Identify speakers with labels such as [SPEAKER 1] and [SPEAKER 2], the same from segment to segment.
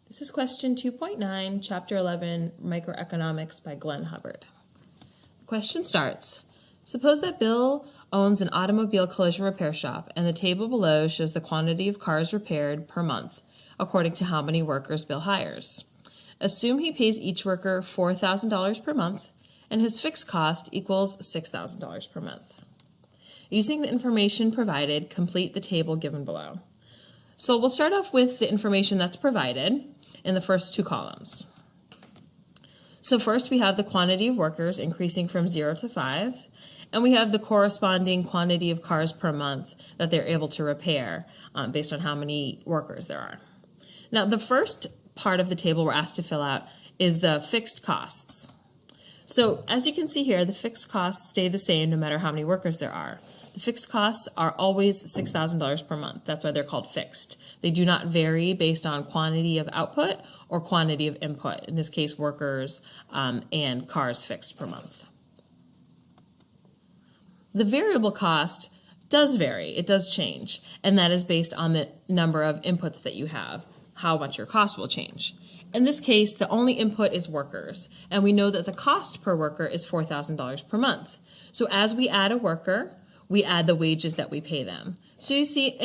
[SPEAKER 1] This is question 2.9, chapter 11, Microeconomics by Glenn Hubbard. The question starts, suppose that Bill owns an automobile collision repair shop and the table below shows the quantity of cars repaired per month, according to how many workers Bill hires. Assume he pays each worker $4,000 per month and his fixed cost equals $6,000 per month. Using the information provided, complete the table given below. So we'll start off with the information that's provided in the first two columns. So first we have the quantity of workers increasing from 0 to 5, and we have the corresponding quantity of cars per month that they're able to repair based on how many workers there are. Now the first part of the table we're asked to fill out is the fixed costs. So as you can see here, the fixed costs stay the same no matter how many workers there are. The fixed costs are always $6,000 per month. That's why they're called fixed. They do not vary based on quantity of output or quantity of input, in this case workers and cars fixed per month. The variable cost does vary, it does change, and that is based on the number of inputs that you have, how much your cost will change. In this case, the only input is workers, and we know that the cost per worker is $4,000 per month. So as we add a worker, we add the wages that we pay them. So you see,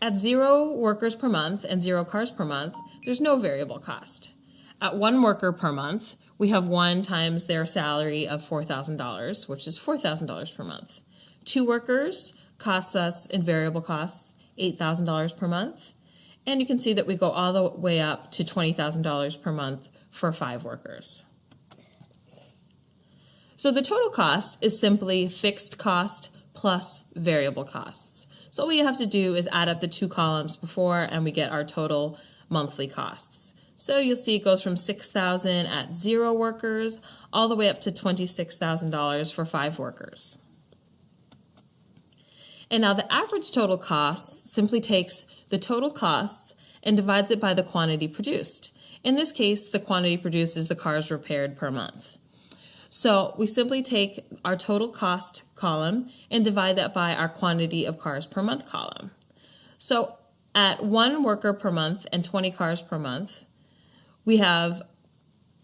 [SPEAKER 1] at 0 workers per month and 0 cars per month, there's no variable cost. At 1 worker per month, we have 1 times their salary of $4,000, which is $4,000 per month. 2 workers costs us in variable costs $8,000 per month. And you can see that we go all the way up to $20,000 per month for 5 workers. So the total cost is simply fixed cost plus variable costs. So all we have to do is add up the 2 columns before and we get our total monthly costs. So you'll see it goes from $6,000 at 0 workers all the way up to $26,000 for 5 workers. And now the average total costs simply takes the total costs and divides it by the quantity produced. In this case, the quantity produced is the cars repaired per month. So we simply take our total cost column and divide that by our quantity of cars per month column. So at 1 worker per month and 20 cars per month, we have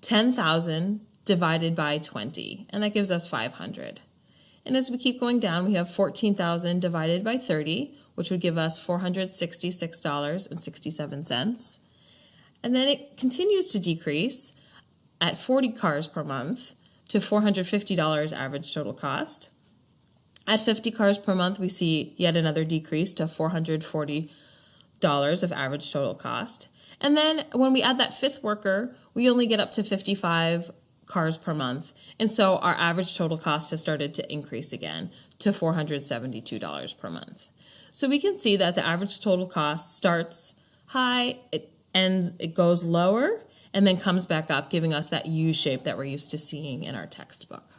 [SPEAKER 1] 10,000 divided by 20, and that gives us 500. And as we keep going down, we have 14,000 divided by 30, which would give us $466.67. And then it continues to decrease at 40 cars per month to $450 average total cost. At 50 cars per month, we see yet another decrease to $440 of average total cost. And then when we add that 5th worker, we only get up to 55 cars per month. And so our average total cost has started to increase again to $472 per month. So we can see that the average total cost starts high, it goes lower, and then comes back up, giving us that U shape that we're used to seeing in our textbook.